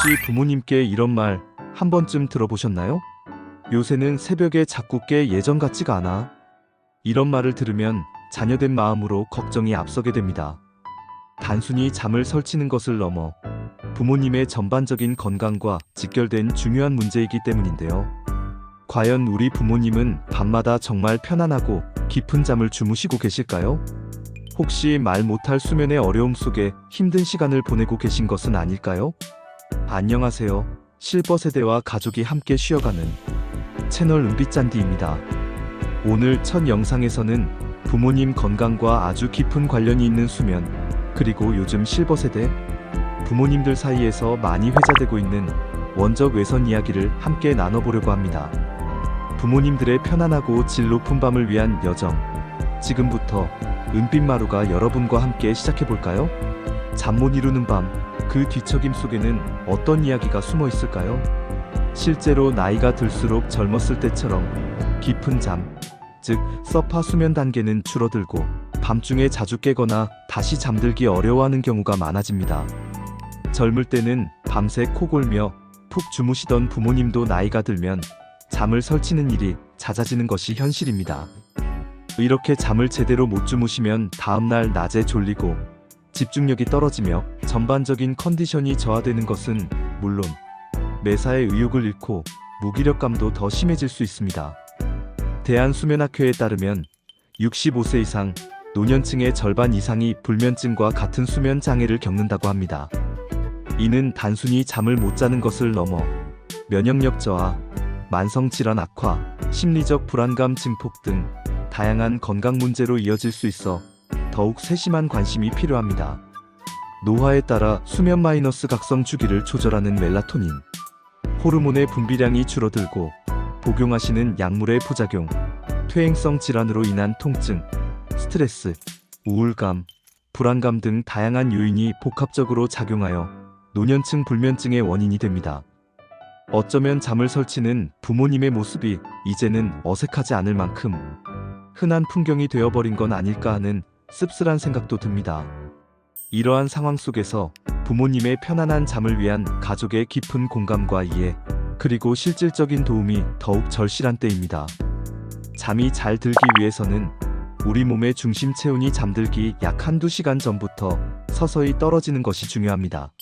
혹시 부모님께 이런 말 한 번쯤 들어보셨나요? 요새는 새벽에 자꾸 깨 예전 같지가 않아. 이런 말을 들으면 자녀된 마음으로 걱정이 앞서게 됩니다. 단순히 잠을 설치는 것을 넘어 부모님의 전반적인 건강과 직결된 중요한 문제이기 때문인데요. 과연 우리 부모님은 밤마다 정말 편안하고 깊은 잠을 주무시고 계실까요? 혹시 말 못할 수면의 어려움 속에 힘든 시간을 보내고 계신 것은 아닐까요? 안녕하세요. 실버세대와 가족이 함께 쉬어가는 채널 은빛잔디입니다. 오늘 첫 영상에서는 부모님 건강과 아주 깊은 관련이 있는 수면, 그리고 요즘 실버세대 부모님들 사이에서 많이 회자되고 있는 원적 외선 이야기를 함께 나눠보려고 합니다. 부모님들의 편안하고 질 높은 밤을 위한 여정, 지금부터 은빛마루가 여러분과 함께 시작해볼까요? 잠 못 이루는 밤, 그 뒤척임 속에는 어떤 이야기가 숨어 있을까요? 실제로 나이가 들수록 젊었을 때처럼 깊은 잠, 즉 서파 수면 단계는 줄어들고 밤중에 자주 깨거나 다시 잠들기 어려워하는 경우가 많아집니다. 젊을 때는 밤새 코골며 푹 주무시던 부모님도 나이가 들면 잠을 설치는 일이 잦아지는 것이 현실입니다. 이렇게 잠을 제대로 못 주무시면 다음날 낮에 졸리고 집중력이 떨어지며 전반적인 컨디션이 저하되는 것은 물론 매사에 의욕을 잃고 무기력감도 더 심해질 수 있습니다. 대한수면학회에 따르면 65세 이상 노년층의 절반 이상이 불면증과 같은 수면 장애를 겪는다고 합니다. 이는 단순히 잠을 못 자는 것을 넘어 면역력 저하, 만성질환 악화, 심리적 불안감 증폭 등 다양한 건강 문제로 이어질 수 있어 더욱 세심한 관심이 필요합니다. 노화에 따라 수면 마이너스 각성 주기를 조절하는 멜라토닌, 호르몬의 분비량이 줄어들고 복용하시는 약물의 부작용, 퇴행성 질환으로 인한 통증, 스트레스, 우울감, 불안감 등 다양한 요인이 복합적으로 작용하여 노년층 불면증의 원인이 됩니다. 어쩌면 잠을 설치는 부모님의 모습이 이제는 어색하지 않을 만큼 흔한 풍경이 되어버린 건 아닐까 하는 씁쓸한 생각도 듭니다. 이러한 상황 속에서 부모님의 편안한 잠을 위한 가족의 깊은 공감과 이해, 그리고 실질적인 도움이 더욱 절실한 때입니다. 잠이 잘 들기 위해서는 우리 몸의 중심 체온이 잠들기 약 한두 시간 전부터 서서히 떨어지는 것이 중요합니다.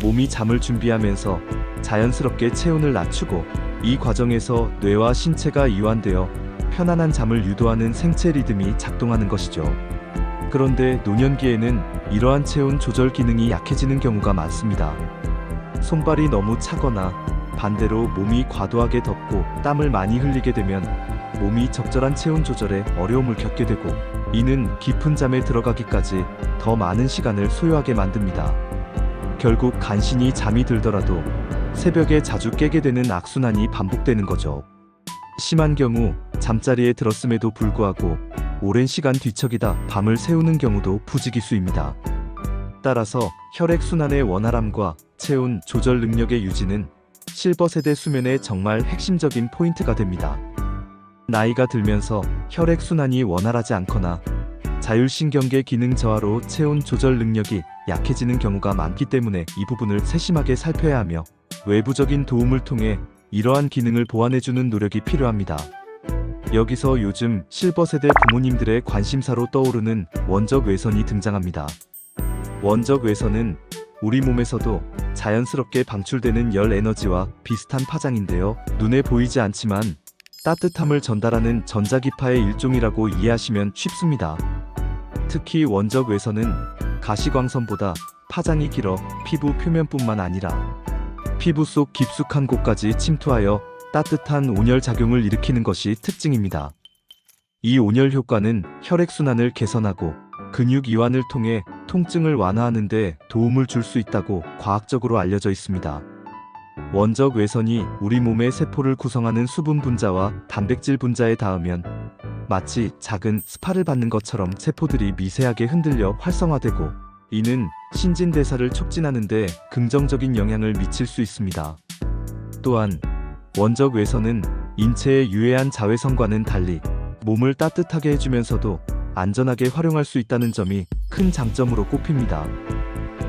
몸이 잠을 준비하면서 자연스럽게 체온을 낮추고, 이 과정에서 뇌와 신체가 이완되어 편안한 잠을 유도하는 생체 리듬이 작동하는 것이죠. 그런데 노년기에는 이러한 체온 조절 기능이 약해지는 경우가 많습니다. 손발이 너무 차거나 반대로 몸이 과도하게 덥고 땀을 많이 흘리게 되면 몸이 적절한 체온 조절에 어려움을 겪게 되고, 이는 깊은 잠에 들어가기까지 더 많은 시간을 소요하게 만듭니다. 결국 간신히 잠이 들더라도 새벽에 자주 깨게 되는 악순환이 반복되는 거죠. 심한 경우 잠자리에 들었음에도 불구하고 오랜 시간 뒤척이다 밤을 새우는 경우도 부지기수입니다. 따라서 혈액순환의 원활함과 체온 조절 능력의 유지는 실버세대 수면의 정말 핵심적인 포인트가 됩니다. 나이가 들면서 혈액순환이 원활하지 않거나 자율신경계 기능 저하로 체온 조절 능력이 약해지는 경우가 많기 때문에 이 부분을 세심하게 살펴야 하며, 외부적인 도움을 통해 이러한 기능을 보완해주는 노력이 필요합니다. 여기서 요즘 실버세대 부모님들의 관심사로 떠오르는 원적 외선이 등장합니다. 원적 외선은 우리 몸에서도 자연스럽게 방출되는 열 에너지와 비슷한 파장인데요. 눈에 보이지 않지만 따뜻함을 전달하는 전자기파의 일종이라고 이해하시면 쉽습니다. 특히 원적 외선은 가시광선보다 파장이 길어 피부 표면뿐만 아니라 피부 속 깊숙한 곳까지 침투하여 따뜻한 온열 작용을 일으키는 것이 특징입니다. 이 온열 효과는 혈액순환을 개선하고 근육 이완을 통해 통증을 완화하는 데 도움을 줄 수 있다고 과학적으로 알려져 있습니다. 원적 외선이 우리 몸의 세포를 구성하는 수분 분자와 단백질 분자에 닿으면 마치 작은 스파를 받는 것처럼 세포들이 미세하게 흔들려 활성화되고, 이는 신진대사를 촉진하는 데 긍정적인 영향을 미칠 수 있습니다. 또한 원적 외선은 인체에 유해한 자외선과는 달리 몸을 따뜻하게 해주면서도 안전하게 활용할 수 있다는 점이 큰 장점으로 꼽힙니다.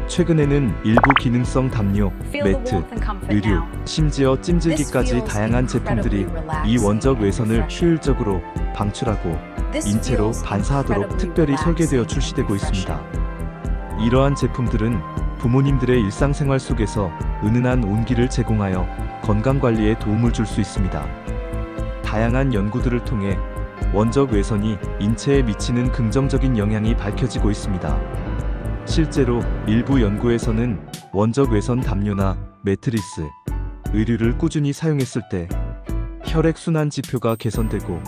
최근에는 일부 기능성 담요, 매트, 의류, 심지어 찜질기까지 다양한 제품들이 이 원적 외선을 효율적으로 방출하고 인체로 반사하도록 특별히 설계되어 출시되고 있습니다. 이러한 제품들은 부모님들의 일상생활 속에서 은은한 온기를 제공하여 건강관리에 도움을 줄 수 있습니다. 다양한 연구들을 통해 원적 외선이 인체에 미치는 긍정적인 영향이 밝혀지고 있습니다. 실제로 일부 연구에서는 원적 외선 담요나 매트리스, 의류를 꾸준히 사용했을 때 혈액순환 지표가 개선되고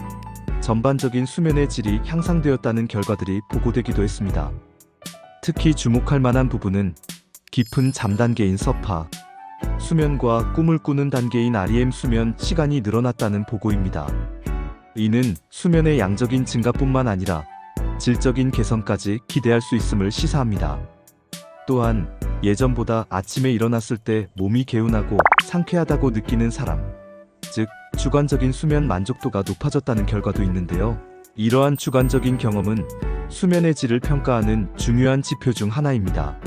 전반적인 수면의 질이 향상되었다는 결과들이 보고되기도 했습니다. 특히 주목할 만한 부분은 깊은 잠 단계인 서파, 수면과 꿈을 꾸는 단계인 REM 수면 시간이 늘어났다는 보고입니다. 이는 수면의 양적인 증가뿐만 아니라 질적인 개선까지 기대할 수 있음을 시사합니다. 또한 예전보다 아침에 일어났을 때 몸이 개운하고 상쾌하다고 느끼는 사람, 즉 주관적인 수면 만족도가 높아졌다는 결과도 있는데요. 이러한 주관적인 경험은 수면의 질을 평가하는 중요한 지표 중 하나입니다.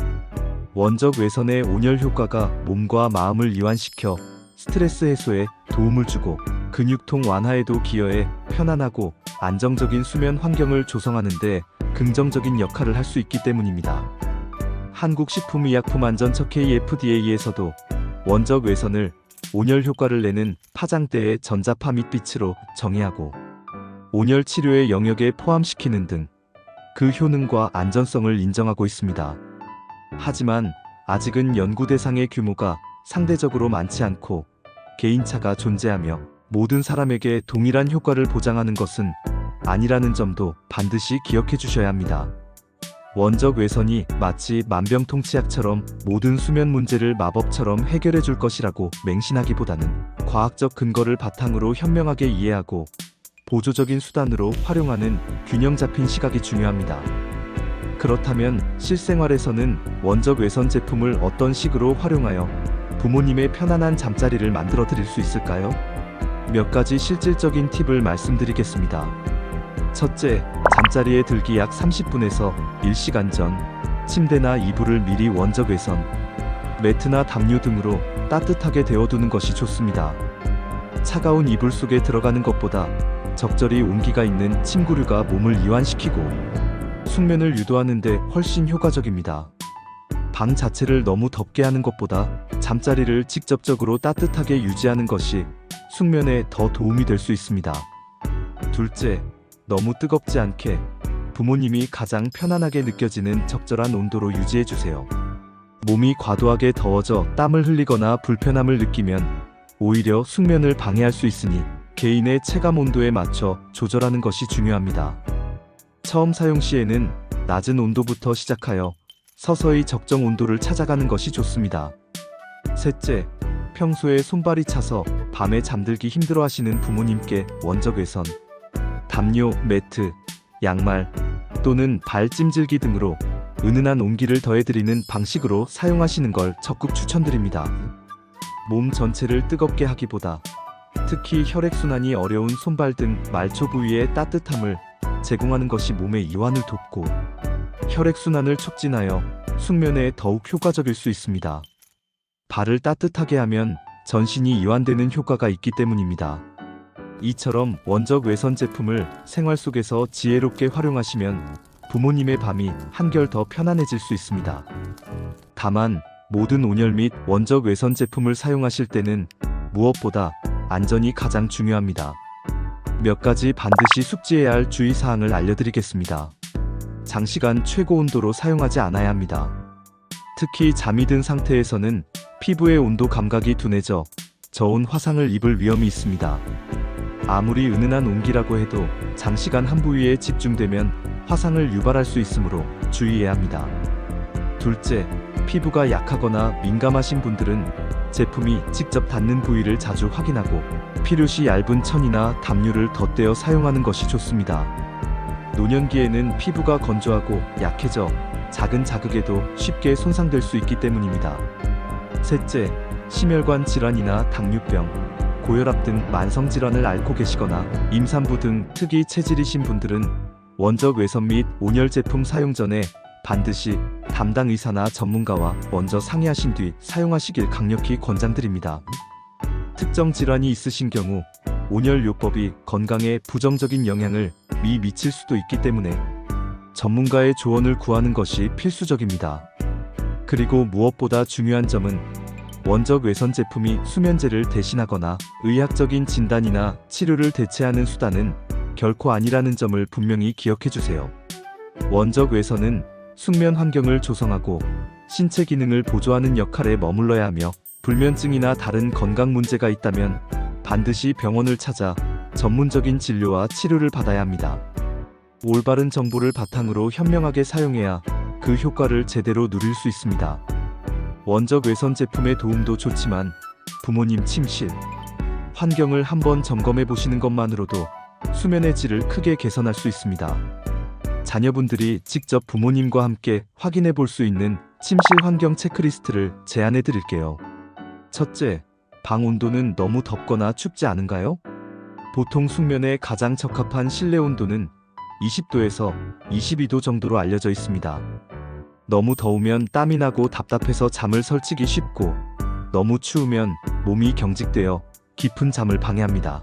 원적 외선의 온열 효과가 몸과 마음을 이완시켜 스트레스 해소에 도움을 주고 근육통 완화에도 기여해 편안하고 안정적인 수면 환경을 조성하는 데 긍정적인 역할을 할 수 있기 때문입니다. 한국식품의약품안전처 KFDA에서도 원적 외선을 온열 효과를 내는 파장대의 전자파 및 빛으로 정의하고 온열 치료의 영역에 포함시키는 등 그 효능과 안전성을 인정하고 있습니다. 하지만 아직은 연구 대상의 규모가 상대적으로 많지 않고 개인차가 존재하며 모든 사람에게 동일한 효과를 보장하는 것은 아니라는 점도 반드시 기억해 주셔야 합니다. 원적 외선이 마치 만병통치약처럼 모든 수면 문제를 마법처럼 해결해 줄 것이라고 맹신하기보다는 과학적 근거를 바탕으로 현명하게 이해하고 보조적인 수단으로 활용하는 균형 잡힌 시각이 중요합니다. 그렇다면 실생활에서는 원적 외선 제품을 어떤 식으로 활용하여 부모님의 편안한 잠자리를 만들어 드릴 수 있을까요? 몇 가지 실질적인 팁을 말씀드리겠습니다. 첫째, 잠자리에 들기 약 30분에서 1시간 전 침대나 이불을 미리 원적 외선, 매트나 담요 등으로 따뜻하게 데워두는 것이 좋습니다. 차가운 이불 속에 들어가는 것보다 적절히 온기가 있는 침구류가 몸을 이완시키고 숙면을 유도하는 데 훨씬 효과적입니다. 방 자체를 너무 덥게 하는 것보다 잠자리를 직접적으로 따뜻하게 유지하는 것이 숙면에 더 도움이 될 수 있습니다. 둘째, 너무 뜨겁지 않게 부모님이 가장 편안하게 느껴지는 적절한 온도로 유지해주세요. 몸이 과도하게 더워져 땀을 흘리거나 불편함을 느끼면 오히려 숙면을 방해할 수 있으니 개인의 체감 온도에 맞춰 조절하는 것이 중요합니다. 처음 사용 시에는 낮은 온도부터 시작하여 서서히 적정 온도를 찾아가는 것이 좋습니다. 셋째, 평소에 손발이 차서 밤에 잠들기 힘들어하시는 부모님께 원적 외선, 담요, 매트, 양말 또는 발 찜질기 등으로 은은한 온기를 더해드리는 방식으로 사용하시는 걸 적극 추천드립니다. 몸 전체를 뜨겁게 하기보다 특히 혈액순환이 어려운 손발 등 말초 부위에 따뜻함을 제공하는 것이 몸의 이완을 돕고 혈액순환을 촉진하여 숙면에 더욱 효과적일 수 있습니다. 발을 따뜻하게 하면 전신이 이완되는 효과가 있기 때문입니다. 이처럼 원적 외선 제품을 생활 속에서 지혜롭게 활용하시면 부모님의 밤이 한결 더 편안해질 수 있습니다. 다만 모든 온열 및 원적 외선 제품을 사용하실 때는 무엇보다 안전이 가장 중요합니다. 몇 가지 반드시 숙지해야 할 주의사항을 알려드리겠습니다. 장시간 최고 온도로 사용하지 않아야 합니다. 특히 잠이 든 상태에서는 피부의 온도 감각이 둔해져 저온 화상을 입을 위험이 있습니다. 아무리 은은한 온기라고 해도 장시간 한 부위에 집중되면 화상을 유발할 수 있으므로 주의해야 합니다. 둘째, 피부가 약하거나 민감하신 분들은 제품이 직접 닿는 부위를 자주 확인하고 필요시 얇은 천이나 담요를 덧대어 사용하는 것이 좋습니다. 노년기에는 피부가 건조하고 약해져 작은 자극에도 쉽게 손상될 수 있기 때문입니다. 셋째, 심혈관 질환이나 당뇨병, 고혈압 등 만성질환을 앓고 계시거나 임산부 등 특이 체질이신 분들은 원적 외선 및 온열 제품 사용 전에 반드시 담당 의사나 전문가와 먼저 상의하신 뒤 사용하시길 강력히 권장드립니다. 특정 질환이 있으신 경우 온열요법이 건강에 부정적인 영향을 미칠 수도 있기 때문에 전문가의 조언을 구하는 것이 필수적입니다. 그리고 무엇보다 중요한 점은 원적 외선 제품이 수면제를 대신하거나 의학적인 진단이나 치료를 대체하는 수단은 결코 아니라는 점을 분명히 기억해 주세요. 원적 외선은 숙면 환경을 조성하고 신체 기능을 보조하는 역할에 머물러야 하며 불면증이나 다른 건강 문제가 있다면 반드시 병원을 찾아 전문적인 진료와 치료를 받아야 합니다. 올바른 정보를 바탕으로 현명하게 사용해야 그 효과를 제대로 누릴 수 있습니다. 원적 외선 제품의 도움도 좋지만 부모님 침실 환경을 한번 점검해 보시는 것만으로도 수면의 질을 크게 개선할 수 있습니다. 자녀분들이 직접 부모님과 함께 확인해 볼 수 있는 침실 환경 체크리스트를 제안해 드릴게요. 첫째, 방 온도는 너무 덥거나 춥지 않은가요? 보통 숙면에 가장 적합한 실내 온도는 20도에서 22도 정도로 알려져 있습니다. 너무 더우면 땀이 나고 답답해서 잠을 설치기 쉽고, 너무 추우면 몸이 경직되어 깊은 잠을 방해합니다.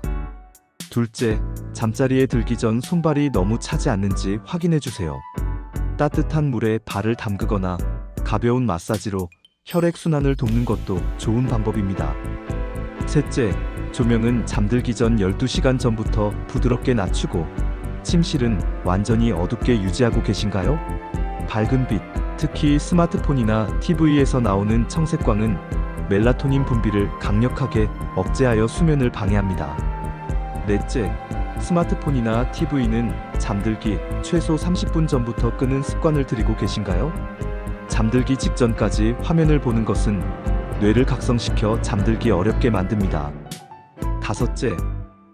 둘째, 잠자리에 들기 전 손발이 너무 차지 않는지 확인해 주세요. 따뜻한 물에 발을 담그거나 가벼운 마사지로 혈액순환을 돕는 것도 좋은 방법입니다. 셋째, 조명은 잠들기 전 12시간 전부터 부드럽게 낮추고 침실은 완전히 어둡게 유지하고 계신가요? 밝은 빛, 특히 스마트폰이나 TV에서 나오는 청색광은 멜라토닌 분비를 강력하게 억제하여 수면을 방해합니다. 넷째, 스마트폰이나 TV는 잠들기 최소 30분 전부터 끄는 습관을 들이고 계신가요? 잠들기 직전까지 화면을 보는 것은 뇌를 각성시켜 잠들기 어렵게 만듭니다. 다섯째,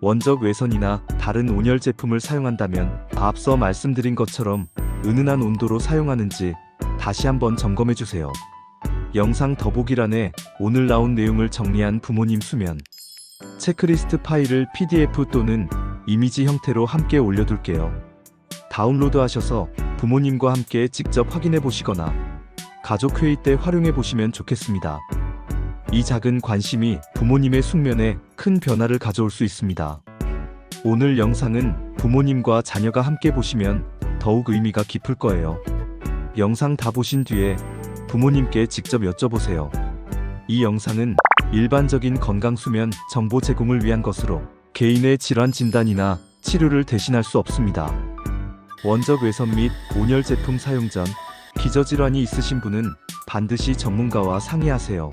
원적 외선이나 다른 온열 제품을 사용한다면 앞서 말씀드린 것처럼 은은한 온도로 사용하는지 다시 한번 점검해 주세요. 영상 더보기란에 오늘 나온 내용을 정리한 부모님 수면 체크리스트 파일을 PDF 또는 이미지 형태로 함께 올려둘게요. 다운로드하셔서 부모님과 함께 직접 확인해 보시거나 가족 회의 때 활용해 보시면 좋겠습니다. 이 작은 관심이 부모님의 숙면에 큰 변화를 가져올 수 있습니다. 오늘 영상은 부모님과 자녀가 함께 보시면 더욱 의미가 깊을 거예요. 영상 다 보신 뒤에 부모님께 직접 여쭤보세요. 이 영상은 일반적인 건강 수면 정보 제공을 위한 것으로 개인의 질환 진단이나 치료를 대신할 수 없습니다. 원적 외선 및 온열 제품 사용 전 기저질환이 있으신 분은 반드시 전문가와 상의하세요.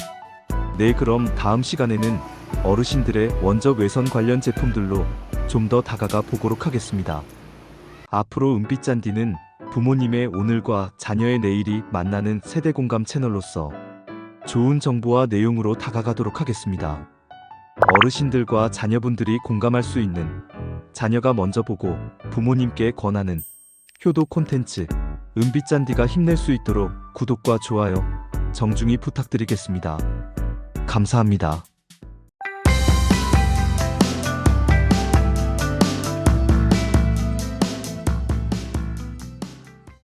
네, 그럼 다음 시간에는 어르신들의 원적 외선 관련 제품들로 좀 더 다가가 보도록 하겠습니다. 앞으로 은빛잔디는 부모님의 오늘과 자녀의 내일이 만나는 세대 공감 채널로서 좋은 정보와 내용으로 다가가도록 하겠습니다. 어르신들과 자녀분들이 공감할 수 있는, 자녀가 먼저 보고 부모님께 권하는 효도 콘텐츠 은빛잔디가 힘낼 수 있도록 구독과 좋아요 정중히 부탁드리겠습니다. 감사합니다.